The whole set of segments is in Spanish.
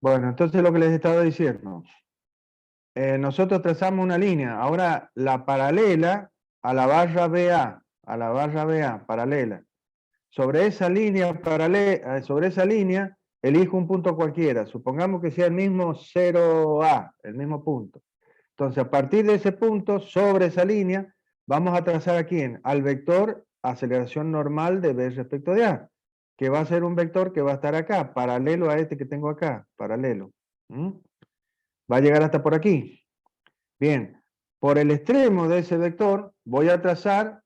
Bueno, entonces lo que les estaba diciendo, nosotros trazamos una línea, ahora la paralela a la barra BA, paralela. Sobre esa línea paralela, sobre esa línea, elijo un punto cualquiera, supongamos que sea el mismo 0A, el mismo punto. Entonces, a partir de ese punto, sobre esa línea, vamos a trazar a quién? Al vector aceleración normal de B respecto de A, que va a ser un vector que va a estar acá, paralelo a este que tengo acá, paralelo. ¿Mm? Va a llegar hasta por aquí. Bien, por el extremo de ese vector voy a trazar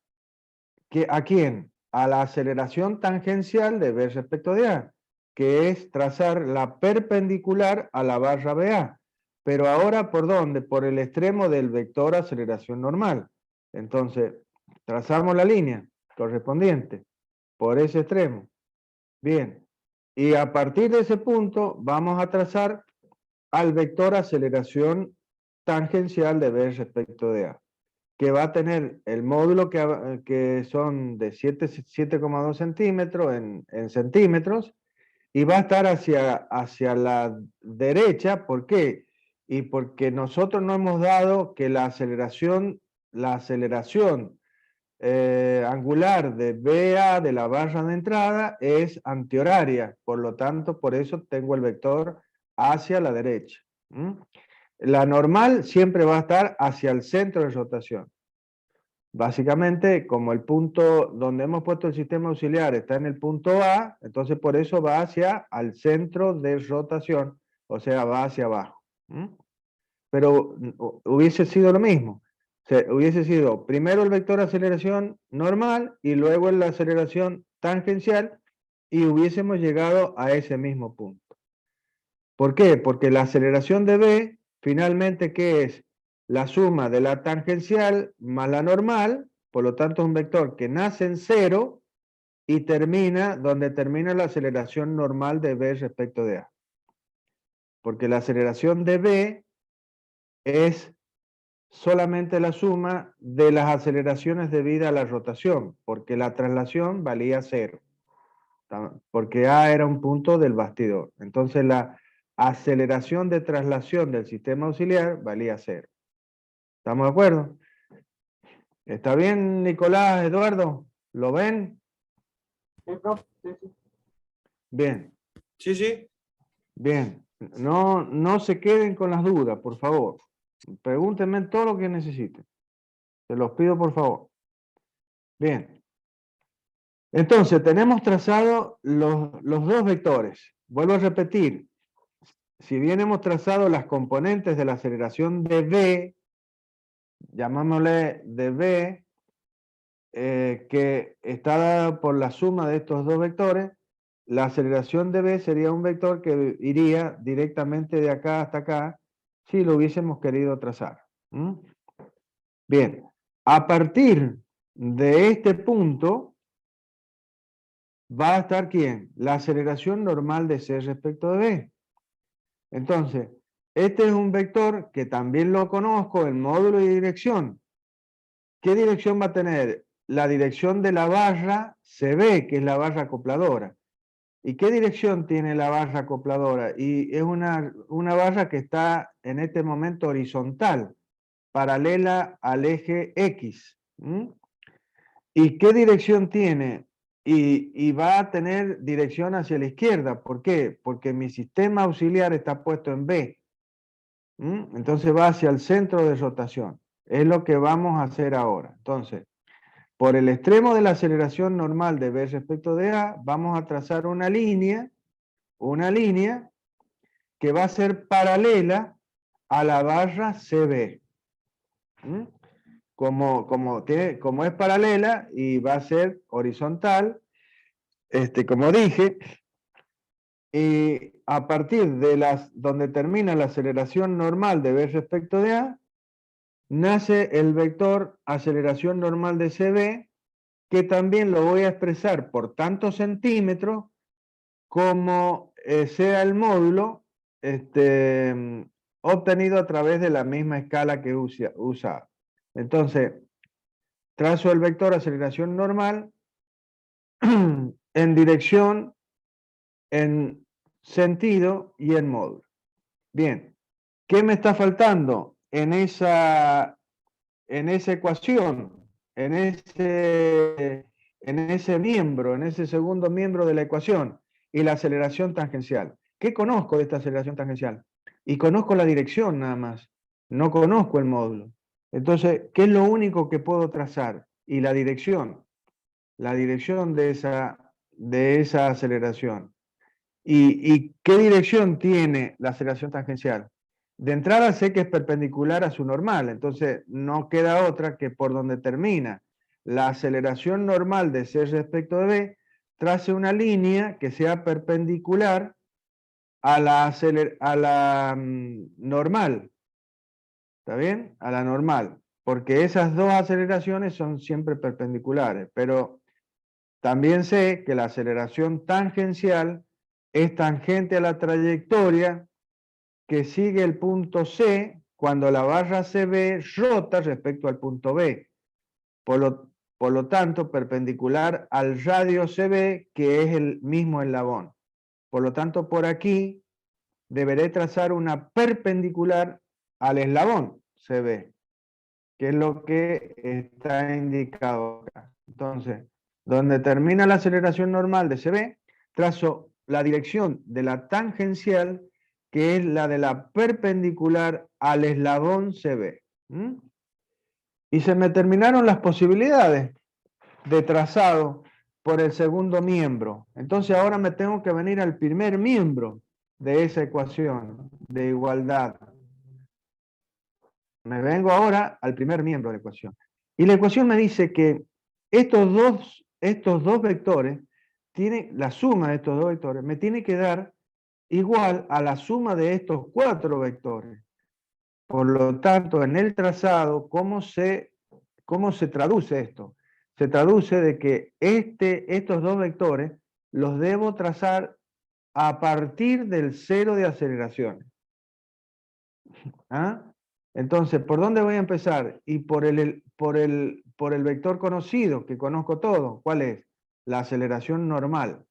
¿a quién? A la aceleración tangencial de B respecto de A, que es trazar la perpendicular a la barra BA. Pero ahora, ¿por dónde? Por el extremo del vector aceleración normal. Entonces, trazamos la línea correspondiente por ese extremo. Bien. Y a partir de ese punto, vamos a trazar al vector aceleración tangencial de B respecto de A, que va a tener el módulo que son de 7,2 centímetros en centímetros, y va a estar hacia la derecha. ¿Por qué? Y porque nosotros no hemos dado que la aceleración angular de BA de la barra de entrada es antihoraria, por lo tanto, por eso tengo el vector hacia la derecha. La normal siempre va a estar hacia el centro de rotación. Básicamente, como el punto donde hemos puesto el sistema auxiliar está en el punto A, entonces por eso va hacia el centro de rotación, o sea, va hacia abajo. Pero hubiese sido lo mismo. Hubiese sido primero el vector aceleración normal y luego la aceleración tangencial, y hubiésemos llegado a ese mismo punto. ¿Por qué? Porque la aceleración de B, finalmente, ¿qué es? La suma de la tangencial más la normal, por lo tanto es un vector que nace en cero y termina donde termina la aceleración normal de B respecto de A. Porque la aceleración de B es solamente la suma de las aceleraciones debidas a la rotación, porque la traslación valía cero, porque A era un punto del bastidor. Entonces la aceleración de traslación del sistema auxiliar valía cero. ¿Estamos de acuerdo? ¿Está bien, Nicolás, Eduardo? ¿Lo ven? Sí, profe, sí, sí. Bien, Sí, sí. bien. No se queden con las dudas, por favor. Pregúntenme todo lo que necesiten. Se los pido, por favor. Bien. Entonces, tenemos trazado los dos vectores. Vuelvo a repetir. Si bien hemos trazado las componentes de la aceleración de V, llamámosle de V, que está dada por la suma de estos dos vectores, la aceleración de B sería un vector que iría directamente de acá hasta acá, si lo hubiésemos querido trazar. Bien, a partir de este punto va a estar ¿quién? La aceleración normal de C respecto de B. Entonces, este es un vector que también lo conozco, el módulo y dirección. ¿Qué dirección va a tener? La dirección de la barra CB, que es la barra acopladora. ¿Y qué dirección tiene la barra acopladora? Y es una barra que está en este momento horizontal, paralela al eje X. ¿Y qué dirección tiene? Y va a tener dirección hacia la izquierda. ¿Por qué? Porque mi sistema auxiliar está puesto en B. Entonces va hacia el centro de rotación. Es lo que vamos a hacer ahora. Entonces, por el extremo de la aceleración normal de B respecto de A, vamos a trazar una línea que va a ser paralela a la barra CB. Como es paralela y va a ser horizontal, como dije, y a partir de donde termina la aceleración normal de B respecto de A, nace el vector aceleración normal de CB, que también lo voy a expresar por tantos centímetros como sea el módulo obtenido a través de la misma escala que usa. Entonces, trazo el vector aceleración normal en dirección, en sentido y en módulo. Bien, ¿qué me está faltando en esa ecuación? En ese miembro, en ese segundo miembro de la ecuación, y la aceleración tangencial. ¿Qué conozco de esta aceleración tangencial? Y conozco la dirección nada más, no conozco el módulo. Entonces, ¿qué es lo único que puedo trazar? Y la dirección de esa aceleración. ¿Y qué dirección tiene la aceleración tangencial? De entrada sé que es perpendicular a su normal, entonces no queda otra que por donde termina la aceleración normal de C respecto de B, trace una línea que sea perpendicular a la normal. ¿Está bien? A la normal. Porque esas dos aceleraciones son siempre perpendiculares. Pero también sé que la aceleración tangencial es tangente a la trayectoria que sigue el punto C cuando la barra CB rota respecto al punto B. Por lo tanto, perpendicular al radio CB, que es el mismo eslabón. Por lo tanto, por aquí deberé trazar una perpendicular al eslabón CB, que es lo que está indicado acá. Entonces, donde termina la aceleración normal de CB, trazo la dirección de la tangencial, que es la de la perpendicular al eslabón CB. ¿Mm? Y se me terminaron las posibilidades de trazado por el segundo miembro. Entonces ahora me tengo que venir al primer miembro de esa ecuación de igualdad. Me vengo ahora al primer miembro de la ecuación. Y la ecuación me dice que estos dos vectores, la suma de estos dos vectores, me tiene que dar igual a la suma de estos 4 vectores. Por lo tanto, en el trazado, ¿cómo se traduce esto? Se traduce de que estos dos vectores los debo trazar a partir del cero de aceleraciones. ¿Ah? Entonces, ¿por dónde voy a empezar? Y por el vector conocido, que conozco todo. ¿Cuál es? La aceleración normal.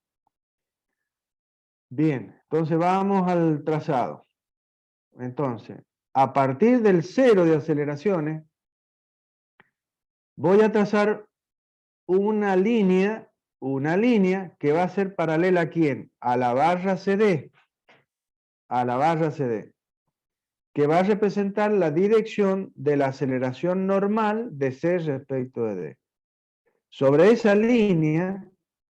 Bien, entonces vamos al trazado. Entonces, a partir del cero de aceleraciones, voy a trazar una línea que va a ser paralela ¿a quién? A la barra CD. A la barra CD. Que va a representar la dirección de la aceleración normal de C respecto de D. Sobre esa línea,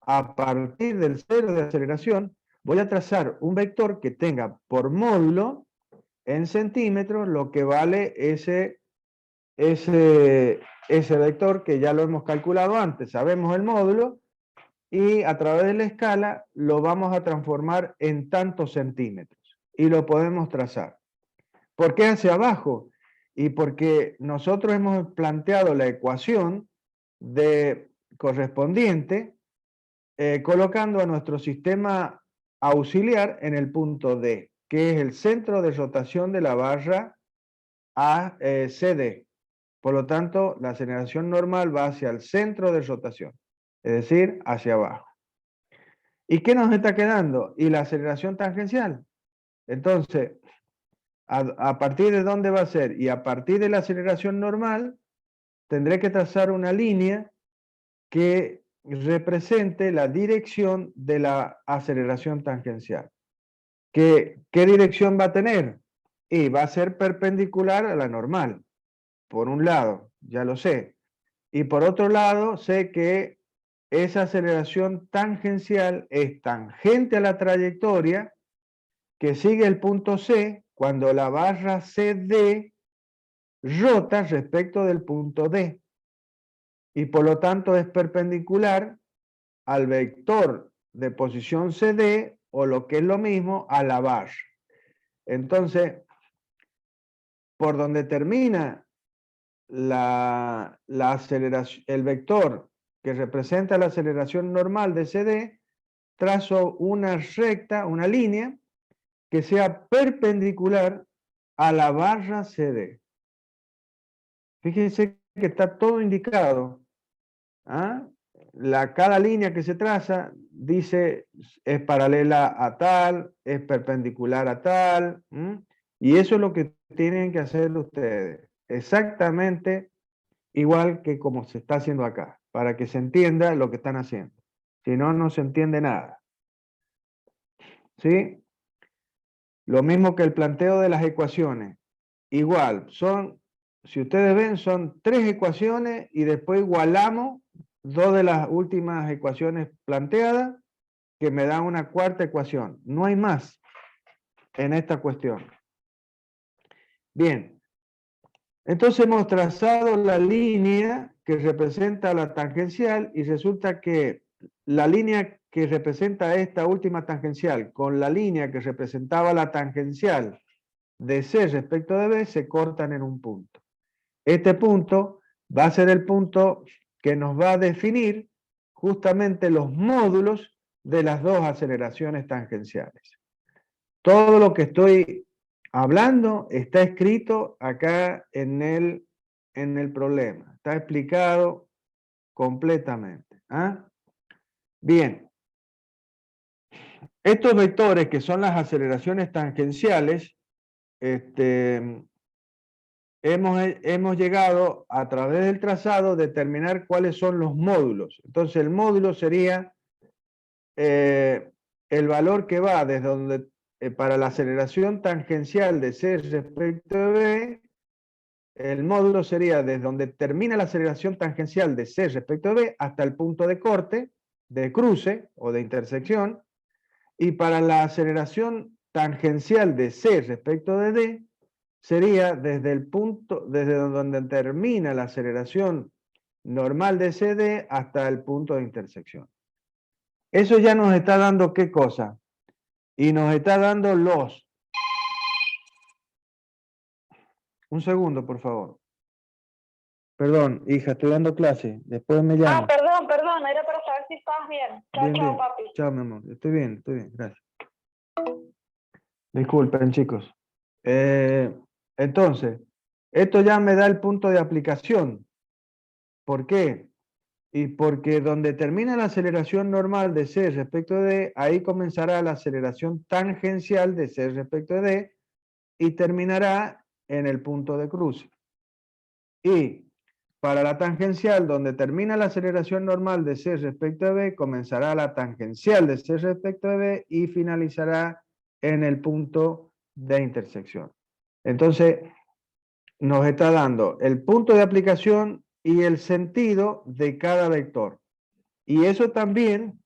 a partir del cero de aceleración, voy a trazar un vector que tenga por módulo en centímetros lo que vale ese vector que ya lo hemos calculado antes. Sabemos el módulo y a través de la escala lo vamos a transformar en tantos centímetros y lo podemos trazar. ¿Por qué hacia abajo? Y porque nosotros hemos planteado la ecuación correspondiente colocando a nuestro sistema auxiliar en el punto D, que es el centro de rotación de la barra ACD. Por lo tanto, la aceleración normal va hacia el centro de rotación, es decir, hacia abajo. ¿Y qué nos está quedando? Y la aceleración tangencial. Entonces, a partir de dónde va a ser y a partir de la aceleración normal, tendré que trazar una línea que represente la dirección de la aceleración tangencial. ¿Qué dirección va a tener? Y va a ser perpendicular a la normal, por un lado, ya lo sé. Y por otro lado, sé que esa aceleración tangencial es tangente a la trayectoria que sigue el punto C cuando la barra CD rota respecto del punto D. Y por lo tanto es perpendicular al vector de posición CD o lo que es lo mismo a la barra. Entonces, por donde termina la aceleración, el vector que representa la aceleración normal de CD, trazo una recta, una línea que sea perpendicular a la barra CD. Fíjense que está todo indicado. ¿Ah? cada línea que se traza dice es paralela a tal, es perpendicular a tal, y eso es lo que tienen que hacer ustedes, exactamente igual que como se está haciendo acá, para que se entienda lo que están haciendo. Si no, no se entiende nada. ¿Sí? Lo mismo que el planteo de las ecuaciones. Igual, si ustedes ven, son 3 ecuaciones y después igualamos 2 de las últimas ecuaciones planteadas que me dan una cuarta ecuación. No hay más en esta cuestión. Bien, entonces hemos trazado la línea que representa la tangencial y resulta que la línea que representa esta última tangencial con la línea que representaba la tangencial de C respecto de B se cortan en un punto. Este punto va a ser el punto que nos va a definir justamente los módulos de las dos aceleraciones tangenciales. Todo lo que estoy hablando está escrito acá en el problema. Está explicado completamente. Bien. Estos vectores que son las aceleraciones tangenciales, hemos llegado a través del trazado a determinar cuáles son los módulos. Entonces el módulo sería el valor que va desde donde para la aceleración tangencial de C respecto de B, el módulo sería desde donde termina la aceleración tangencial de C respecto de B hasta el punto de corte, de cruce o de intersección, y para la aceleración tangencial de C respecto de D, sería desde el punto, desde donde termina la aceleración normal de CD hasta el punto de intersección. Eso ya nos está dando ¿qué cosa? Y nos está dando los... Un segundo, por favor. Perdón, hija, estoy dando clase. Después me llamo. Perdón, era para saber si estabas bien. Chao, Bien. papi. Chao, mi amor. Estoy bien, gracias. Disculpen, chicos. Entonces, esto ya me da el punto de aplicación. ¿Por qué? Y porque donde termina la aceleración normal de C respecto de D, ahí comenzará la aceleración tangencial de C respecto de D y terminará en el punto de cruce. Y para la tangencial, donde termina la aceleración normal de C respecto de B, comenzará la tangencial de C respecto de B y finalizará en el punto de intersección. Entonces, nos está dando el punto de aplicación y el sentido de cada vector. Y eso también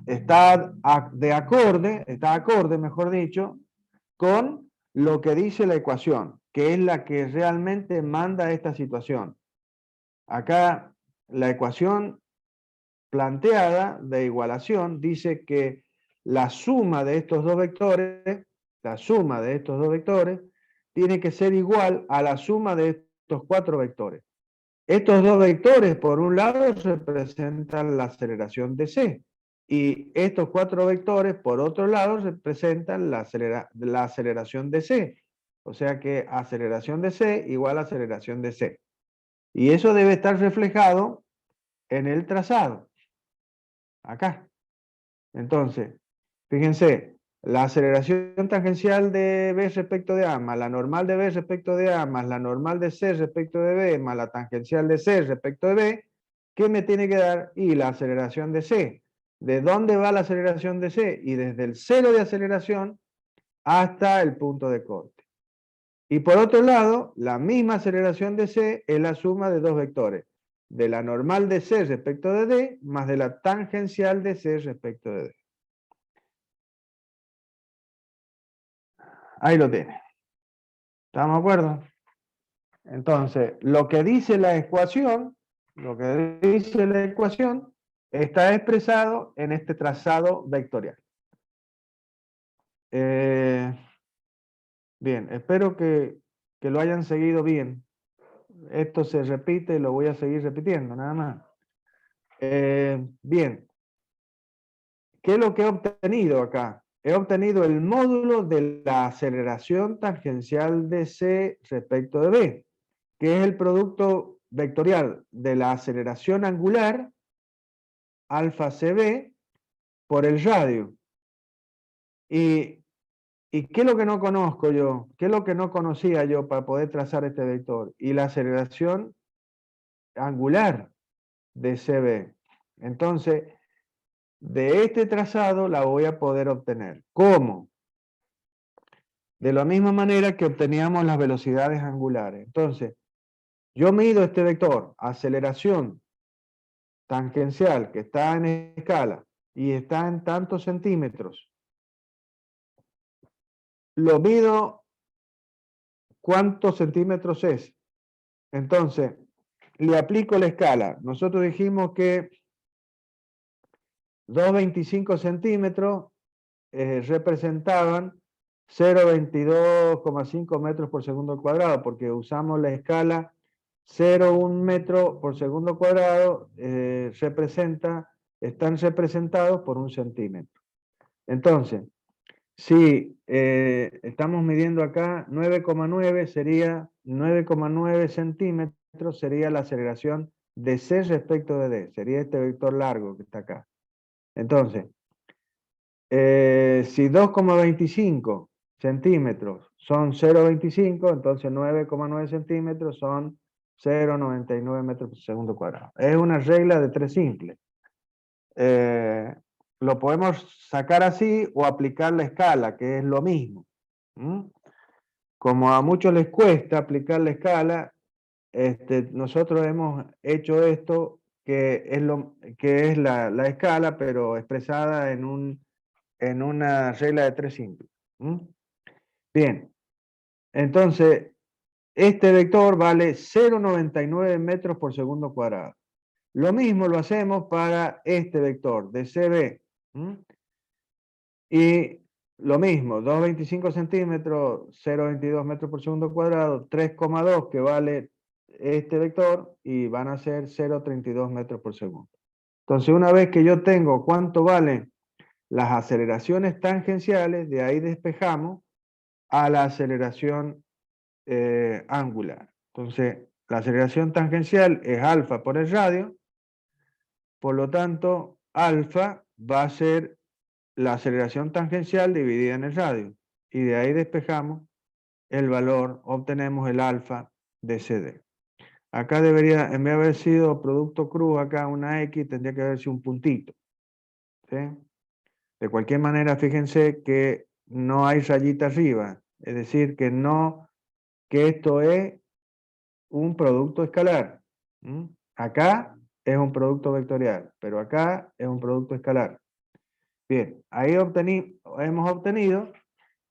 está acorde, mejor dicho, con lo que dice la ecuación, que es la que realmente manda esta situación. Acá la ecuación planteada de igualación dice que la suma de estos dos vectores, tiene que ser igual a la suma de estos 4 vectores. Estos dos vectores, por un lado, representan la aceleración de C, y estos 4 vectores, por otro lado, representan la aceleración de C. O sea que aceleración de C igual a aceleración de C. Y eso debe estar reflejado en el trazado. Acá. Entonces, fíjense, la aceleración tangencial de B respecto de A, más la normal de B respecto de A, más la normal de C respecto de B, más la tangencial de C respecto de B, ¿qué me tiene que dar? Y la aceleración de C. ¿De dónde va la aceleración de C? Y desde el cero de aceleración hasta el punto de corte. Y por otro lado, la misma aceleración de C es la suma de dos vectores, de la normal de C respecto de D, más de la tangencial de C respecto de D. Ahí lo tiene. ¿Estamos de acuerdo? Entonces, lo que dice la ecuación, está expresado en este trazado vectorial. Bien, espero que lo hayan seguido bien. Esto se repite, lo voy a seguir repitiendo, nada más. Bien. ¿Qué es lo que he obtenido acá? He obtenido el módulo de la aceleración tangencial de C respecto de B, que es el producto vectorial de la aceleración angular, alfa CB, por el radio. ¿Y qué es lo que no conozco yo? ¿Qué es lo que no conocía yo para poder trazar este vector? Y la aceleración angular de CB. Entonces, de este trazado la voy a poder obtener. ¿Cómo? De la misma manera que obteníamos las velocidades angulares. Entonces, yo mido este vector, aceleración tangencial, que está en escala, y está en tantos centímetros. Lo mido, ¿cuántos centímetros es? Entonces, le aplico la escala. Nosotros dijimos que 2,25 centímetros representaban 0,22,5 metros por segundo al cuadrado, porque usamos la escala 0,1 metro por segundo cuadrado, están representados por 1 centímetro. Entonces, si estamos midiendo acá 9,9 sería 9,9 centímetros, sería la aceleración de C respecto de D, sería este vector largo que está acá. Entonces, si 2,25 centímetros son 0,25, entonces 9,9 centímetros son 0,99 metros por segundo cuadrado. Es una regla de 3 simple. Lo podemos sacar así o aplicar la escala, que es lo mismo. Como a muchos les cuesta aplicar la escala, nosotros hemos hecho esto, que es la escala, pero expresada en una regla de 3 simples. Bien, entonces, este vector vale 0,99 metros por segundo cuadrado. Lo mismo lo hacemos para este vector de CB. Y lo mismo, 2,25 centímetros, 0,22 metros por segundo cuadrado, 3,2 que vale este vector y van a ser 0,32 metros por segundo. Entonces, una vez que yo tengo cuánto valen las aceleraciones tangenciales, de ahí despejamos a la aceleración angular. Entonces, la aceleración tangencial es alfa por el radio, por lo tanto, alfa va a ser la aceleración tangencial dividida en el radio, y de ahí despejamos el valor, obtenemos el alfa de CD. Acá debería, en vez de haber sido producto cruz, acá una X, tendría que haber sido un puntito. ¿Sí? De cualquier manera, fíjense que no hay rayita arriba, es decir, que esto es un producto escalar. Acá es un producto vectorial, pero acá es un producto escalar. Bien, ahí hemos obtenido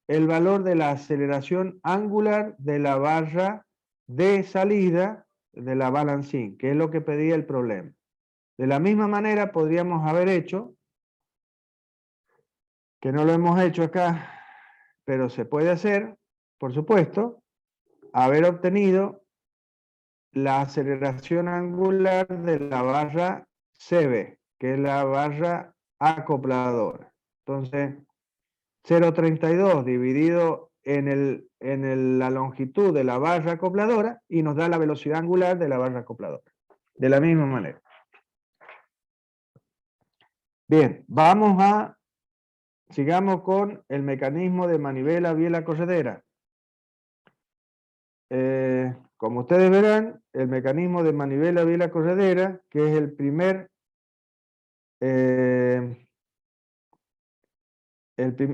el valor de la aceleración angular de la barra de salida de la balancín, que es lo que pedía el problema. De la misma manera podríamos haber hecho, que no lo hemos hecho acá, pero se puede hacer, por supuesto, haber obtenido la aceleración angular de la barra CB, que es la barra acopladora. Entonces, 0,32 dividido en la longitud de la barra acopladora y nos da la velocidad angular de la barra acopladora. De la misma manera. Bien, sigamos con el mecanismo de manivela biela corredera. Como ustedes verán, el mecanismo de manivela biela corredera, que es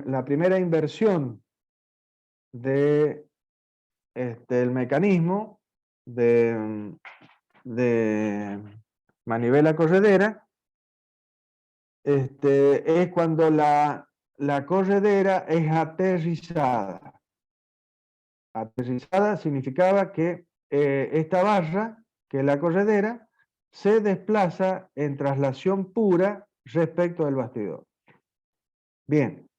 la primera inversión de el mecanismo de manivela corredera, es cuando la corredera es aterrizada. Aterrizada significaba que esta barra, que es la corredera, se desplaza en traslación pura respecto del bastidor. Bien,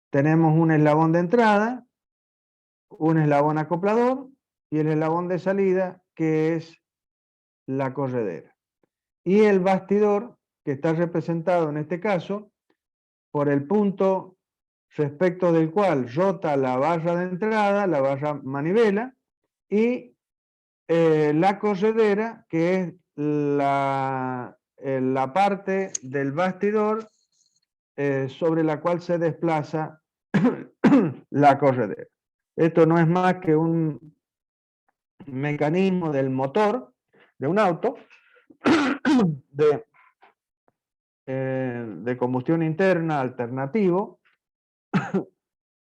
tenemos un eslabón de entrada, un eslabón acoplador y el eslabón de salida, que es la corredera. Y el bastidor, que está representado en este caso por el punto respecto del cual rota la barra de entrada, la barra manivela, y la corredera, que es la parte del bastidor sobre la cual se desplaza la corredera. Esto no es más que un mecanismo del motor de un auto de combustión interna alternativo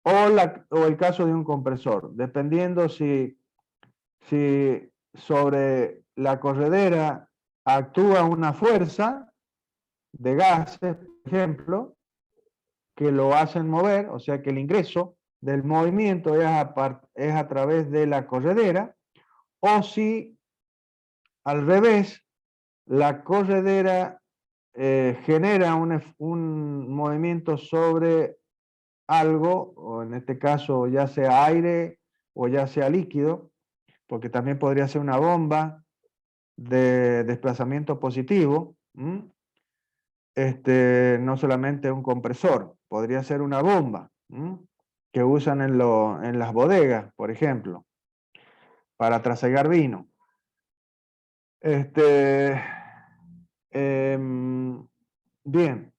o el caso de un compresor, dependiendo si sobre la corredera actúa una fuerza de gases, por ejemplo, que lo hacen mover, o sea que el ingreso del movimiento es a través de la corredera, o si al revés, la corredera genera un movimiento sobre algo, o en este caso ya sea aire o ya sea líquido, porque también podría ser una bomba de desplazamiento positivo, no solamente un compresor, podría ser una bomba que usan en las bodegas, por ejemplo, para trasegar vino. Bien.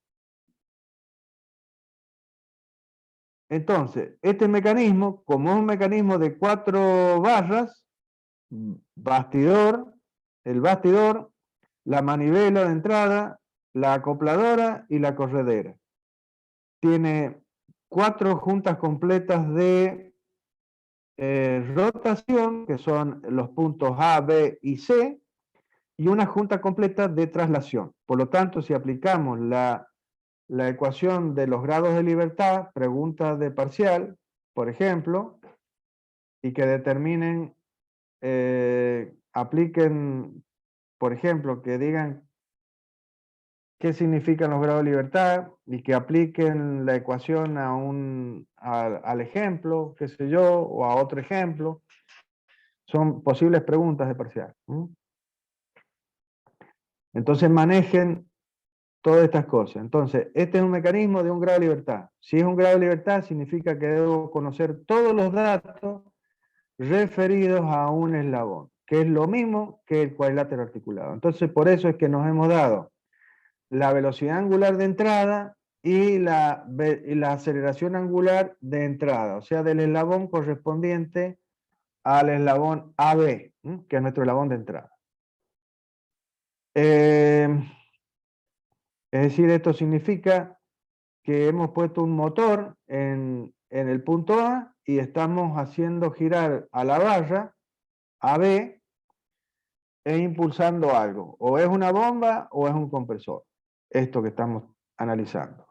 Entonces, este mecanismo, como es un mecanismo de 4 barras, bastidor, el bastidor, la manivela de entrada, la acopladora y la corredera. Tiene 4 juntas completas de rotación, que son los puntos A, B y C, y una junta completa de traslación. Por lo tanto, si aplicamos la ecuación de los grados de libertad, pregunta de parcial, por ejemplo, y que determinen, apliquen, por ejemplo, que digan qué significan los grados de libertad y que apliquen la ecuación al ejemplo, qué sé yo, o a otro ejemplo. Son posibles preguntas de parcial. Entonces manejen todas estas cosas. Entonces, este es un mecanismo de un grado de libertad. Si es un grado de libertad, significa que debo conocer todos los datos referidos a un eslabón, que es lo mismo que el cuadrilátero articulado. Entonces, por eso es que nos hemos dado la velocidad angular de entrada y la aceleración angular de entrada, o sea, del eslabón correspondiente al eslabón AB, que es nuestro eslabón de entrada. Es decir, esto significa que hemos puesto un motor en el punto A y estamos haciendo girar a la barra AB e impulsando algo. O es una bomba o es un compresor. Esto que estamos analizando.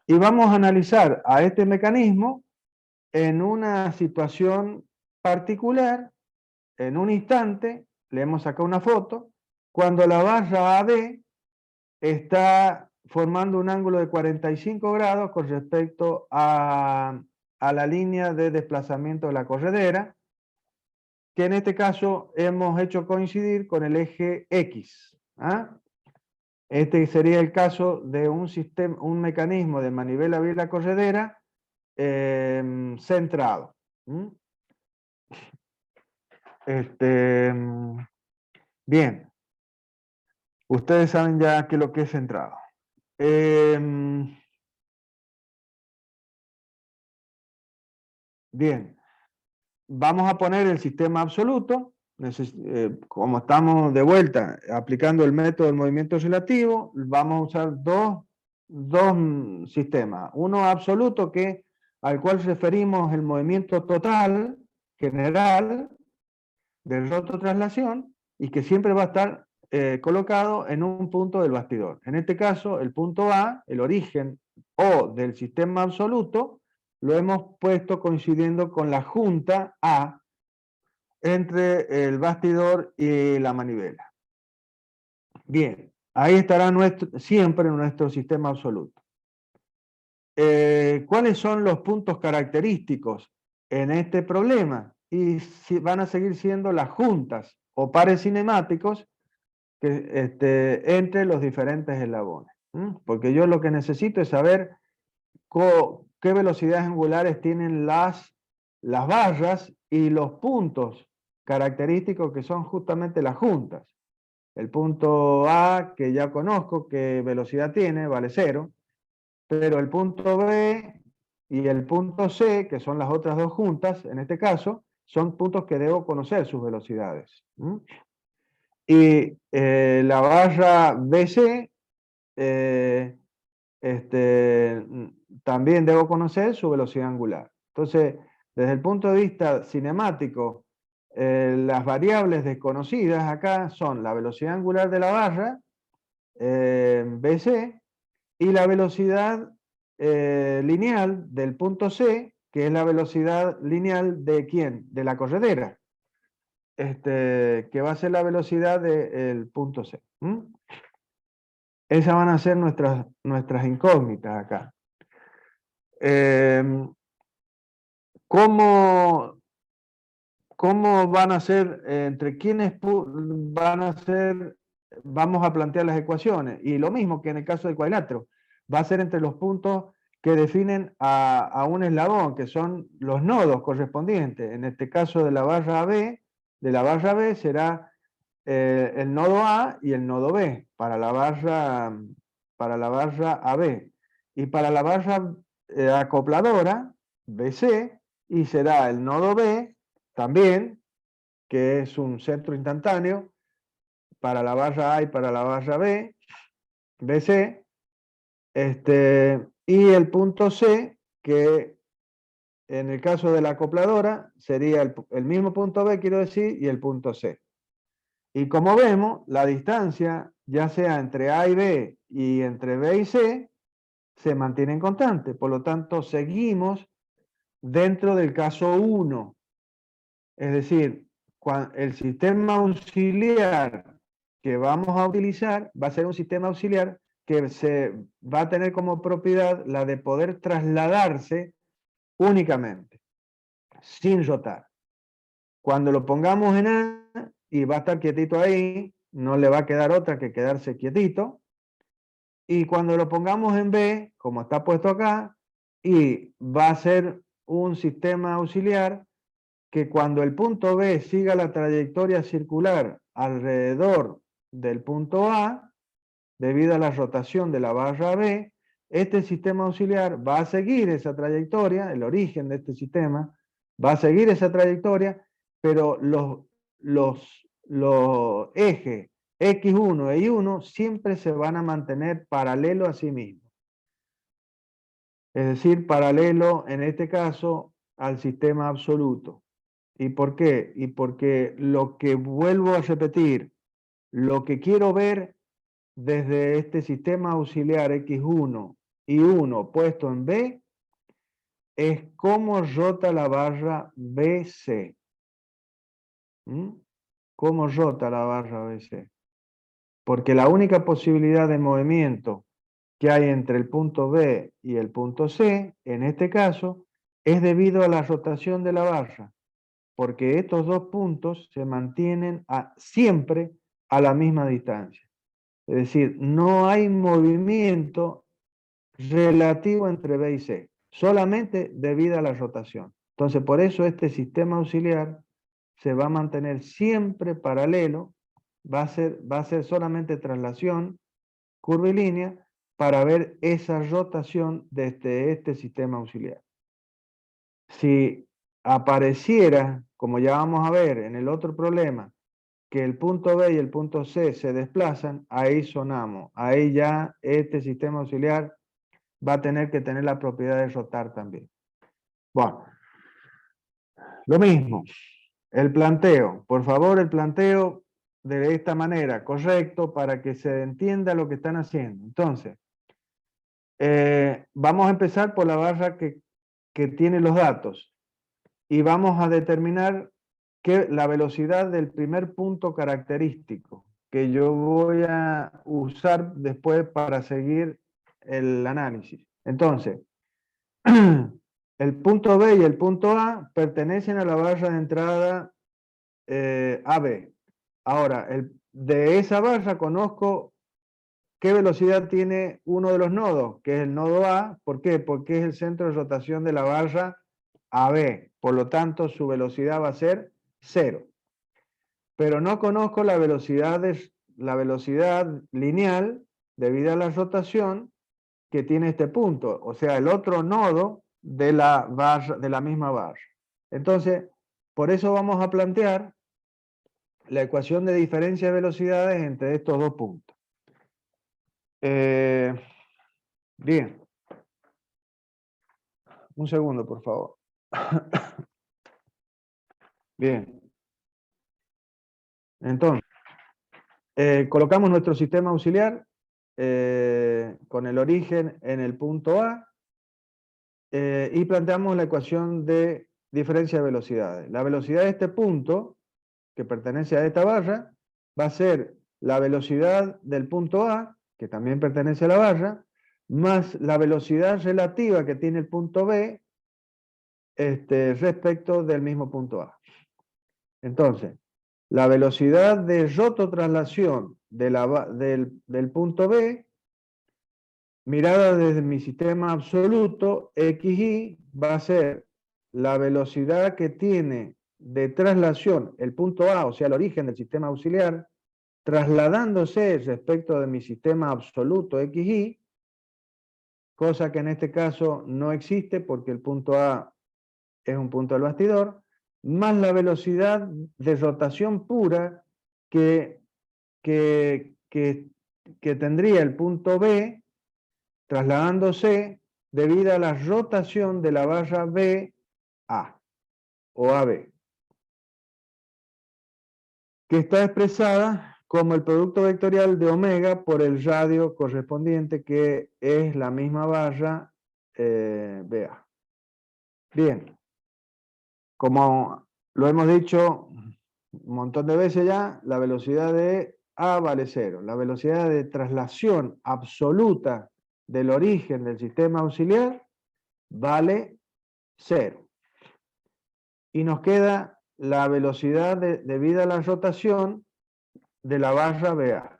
Y vamos a analizar a este mecanismo en una situación particular, en un instante, le hemos sacado una foto, cuando la barra AB está formando un ángulo de 45 grados con respecto a la línea de desplazamiento de la corredera, que en este caso hemos hecho coincidir con el eje X. Este sería el caso de un mecanismo de manivela biela corredera centrado. Bien, ustedes saben ya qué es lo que es centrado. Bien, vamos a poner el sistema absoluto, como estamos de vuelta aplicando el método del movimiento relativo, vamos a usar dos sistemas. Uno absoluto, al cual referimos el movimiento total, general, de rototraslación, y que siempre va a estar colocado en un punto del bastidor. En este caso, el punto A, el origen O del sistema absoluto, lo hemos puesto coincidiendo con la junta A entre el bastidor y la manivela. Bien, ahí estará siempre nuestro sistema absoluto. ¿Cuáles son los puntos característicos en este problema? Y van a seguir siendo las juntas o pares cinemáticos entre los diferentes eslabones. Porque yo lo que necesito es saber qué velocidades angulares tienen las barras y los puntos característicos que son justamente las juntas. El punto A, que ya conozco, qué velocidad tiene, vale 0, pero el punto B y el punto C, que son las otras dos juntas, en este caso, son puntos que debo conocer sus velocidades. Y la barra BC, también debo conocer su velocidad angular. Entonces, desde el punto de vista cinemático, las variables desconocidas acá son la velocidad angular de la barra, BC, y la velocidad lineal del punto C, que es la velocidad lineal de ¿quién? De la corredera, que va a ser la velocidad del punto C. Esas van a ser nuestras incógnitas acá. ¿Cómo van a ser, entre quiénes van a ser, vamos a plantear las ecuaciones? Y lo mismo que en el caso del cuadrilátero, va a ser entre los puntos que definen a un eslabón, que son los nodos correspondientes. En este caso de la barra B será el nodo A y el nodo B para la barra AB. Y para la barra acopladora, BC, y será el nodo B también, que es un centro instantáneo para la barra A y para la barra B, BC, y el punto C, que en el caso de la acopladora sería el mismo punto B, quiero decir, y el punto C. Y como vemos, la distancia, ya sea entre A y B y entre B y C, se mantienen constantes. Por lo tanto, seguimos dentro del caso 1. Es decir, el sistema auxiliar que vamos a utilizar va a ser un sistema auxiliar que se va a tener como propiedad la de poder trasladarse únicamente, sin rotar. Cuando lo pongamos en A y va a estar quietito ahí, no le va a quedar otra que quedarse quietito. Y cuando lo pongamos en B, como está puesto acá, y va a ser un sistema auxiliar que cuando el punto B siga la trayectoria circular alrededor del punto A, debido a la rotación de la barra B, este sistema auxiliar va a seguir esa trayectoria, el origen de este sistema, va a seguir esa trayectoria, pero los ejes X1 e Y1 siempre se van a mantener paralelo a sí mismos. Es decir, paralelo en este caso al sistema absoluto. ¿Y por qué? Y porque lo que vuelvo a repetir, lo que quiero ver desde este sistema auxiliar X1 y 1 puesto en B es cómo rota la barra BC. ¿Cómo rota la barra BC? Porque la única posibilidad de movimiento que hay entre el punto B y el punto C, en este caso, es debido a la rotación de la barra, porque estos dos puntos se mantienen siempre a la misma distancia. Es decir, no hay movimiento relativo entre B y C, solamente debido a la rotación. Entonces, por eso este sistema auxiliar se va a mantener siempre paralelo, va a ser solamente traslación curvilínea para ver esa rotación de este sistema auxiliar. Si apareciera, como ya vamos a ver en el otro problema, que el punto B y el punto C se desplazan, ahí sonamos. Ahí ya este sistema auxiliar va a tener que tener la propiedad de rotar también. Bueno, lo mismo. El planteo. Por favor, el planteo de esta manera, correcto, para que se entienda lo que están haciendo. Entonces, vamos a empezar por la barra que tiene los datos. Y vamos a determinar la velocidad del primer punto característico que yo voy a usar después para seguir el análisis. Entonces, el punto B y el punto A pertenecen a la barra de entrada AB. Ahora, de esa barra conozco qué velocidad tiene uno de los nodos, que es el nodo A. ¿Por qué? Porque es el centro de rotación de la barra AB. Por lo tanto, su velocidad va a ser 0. pero no conozco la velocidad lineal debido a la rotación que tiene este punto, o sea, el otro nodo de la misma barra. Entonces, por eso vamos a plantear la ecuación de diferencia de velocidades entre estos dos puntos. Bien. Un segundo, por favor. Bien. Entonces, colocamos nuestro sistema auxiliar con el origen en el punto A y planteamos la ecuación de diferencia de velocidades. La velocidad de este punto, que pertenece a esta barra, va a ser la velocidad del punto A, que también pertenece a la barra, más la velocidad relativa que tiene el punto B respecto del mismo punto A. Entonces, la velocidad de rototraslación del punto B, mirada desde mi sistema absoluto, xy, va a ser la velocidad que tiene de traslación el punto A, o sea, el origen del sistema auxiliar, trasladándose respecto de mi sistema absoluto xy, cosa que en este caso no existe porque el punto A es un punto del bastidor, más la velocidad de rotación pura que tendría el punto B trasladándose debido a la rotación de la barra BA o AB, que está expresada como el producto vectorial de omega por el radio correspondiente, que es la misma barra BA. Bien, como lo hemos dicho un montón de veces ya, la velocidad de A vale 0. La velocidad de traslación absoluta del origen del sistema auxiliar vale 0. Y nos queda la velocidad debida a la rotación de la barra BA,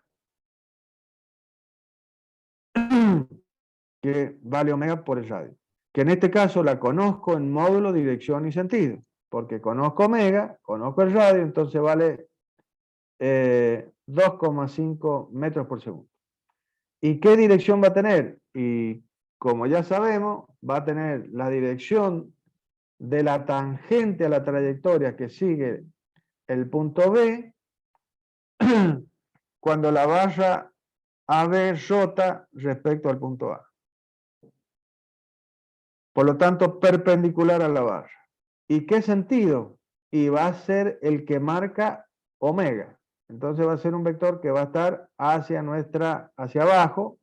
que vale omega por el radio. Que en este caso la conozco en módulo, dirección y sentido, porque conozco omega, conozco el radio, entonces vale 2,5 metros por segundo. ¿Y qué dirección va a tener? Y como ya sabemos, va a tener la dirección de la tangente a la trayectoria que sigue el punto B cuando la barra AB rota respecto al punto A. Por lo tanto, perpendicular a la barra. ¿Y qué sentido? Y va a ser el que marca omega. Entonces va a ser un vector que va a estar hacia abajo,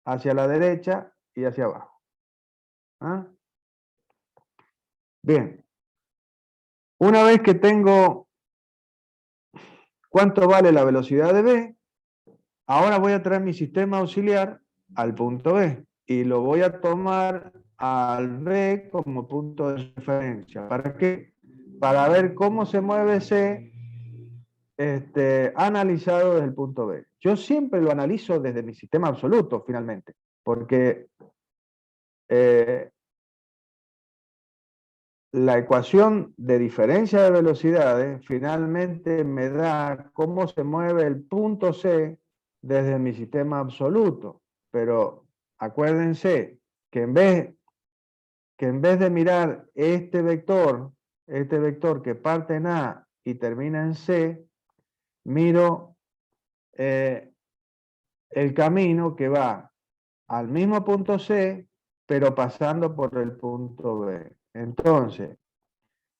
hacia la derecha y hacia abajo. ¿Ah? Bien. Una vez que tengo cuánto vale la velocidad de B, ahora voy a traer mi sistema auxiliar al punto B y lo voy a tomar al B como punto de referencia. ¿Para qué? Para ver cómo se mueve C analizado desde el punto B. Yo siempre lo analizo desde mi sistema absoluto, finalmente, porque la ecuación de diferencia de velocidades finalmente me da cómo se mueve el punto C desde mi sistema absoluto. Pero acuérdense que en vez de mirar este vector que parte en A y termina en C, miro el camino que va al mismo punto C, pero pasando por el punto B. Entonces,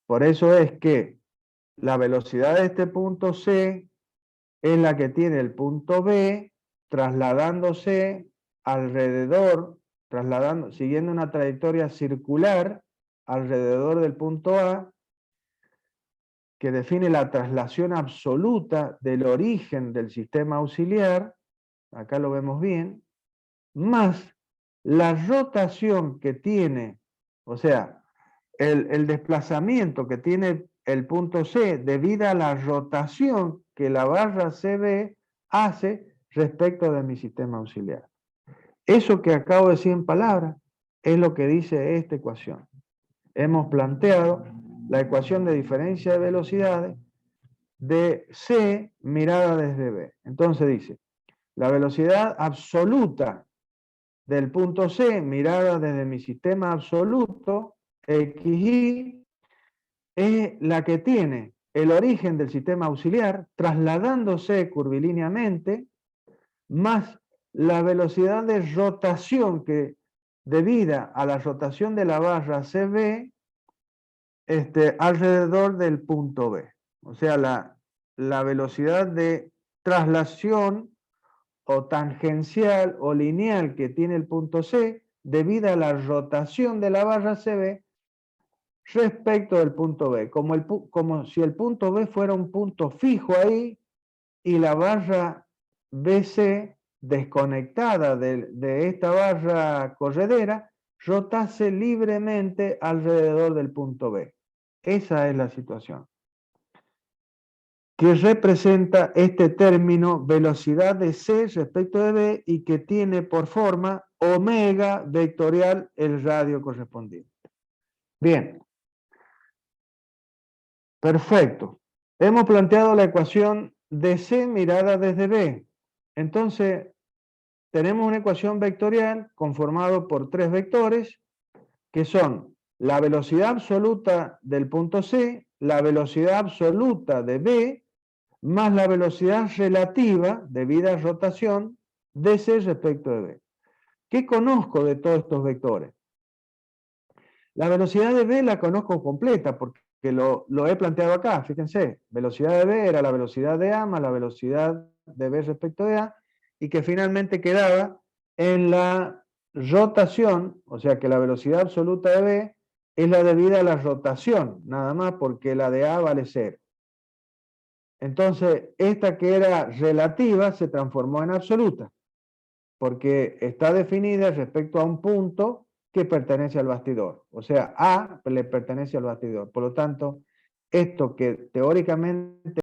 por eso es que la velocidad de este punto C es la que tiene el punto B trasladándose alrededor, siguiendo una trayectoria circular alrededor del punto A, que define la traslación absoluta del origen del sistema auxiliar, acá lo vemos bien, más la rotación que tiene, o sea, el desplazamiento que tiene el punto C debido a la rotación que la barra CB hace respecto de mi sistema auxiliar. Eso que acabo de decir en palabras es lo que dice esta ecuación. Hemos planteado la ecuación de diferencia de velocidades de C mirada desde B. Entonces dice, la velocidad absoluta del punto C mirada desde mi sistema absoluto, xy, es la que tiene el origen del sistema auxiliar trasladándose curvilíneamente más la velocidad de rotación que debida a la rotación de la barra CB alrededor del punto B. O sea, la velocidad de traslación o tangencial o lineal que tiene el punto C debido a la rotación de la barra CB respecto del punto B, como si el punto B fuera un punto fijo ahí y la barra BC desconectada de esta barra corredera rotase libremente alrededor del punto B. Esa es la situación que representa este término velocidad de C respecto de B y que tiene por forma omega vectorial el radio correspondiente. Bien. Perfecto. Hemos planteado la ecuación de C mirada desde B. Entonces, tenemos una ecuación vectorial conformada por tres vectores que son la velocidad absoluta del punto C, la velocidad absoluta de B, más la velocidad relativa debida a rotación de C respecto de B. ¿Qué conozco de todos estos vectores? La velocidad de B la conozco completa porque lo he planteado acá, fíjense, velocidad de B era la velocidad de A más la velocidad de B respecto de A, y que finalmente quedaba en la rotación, o sea que la velocidad absoluta de B es la debida a la rotación, nada más porque la de A vale 0. Entonces, esta que era relativa se transformó en absoluta, porque está definida respecto a un punto que pertenece al bastidor. O sea, A le pertenece al bastidor. Por lo tanto, esto que teóricamente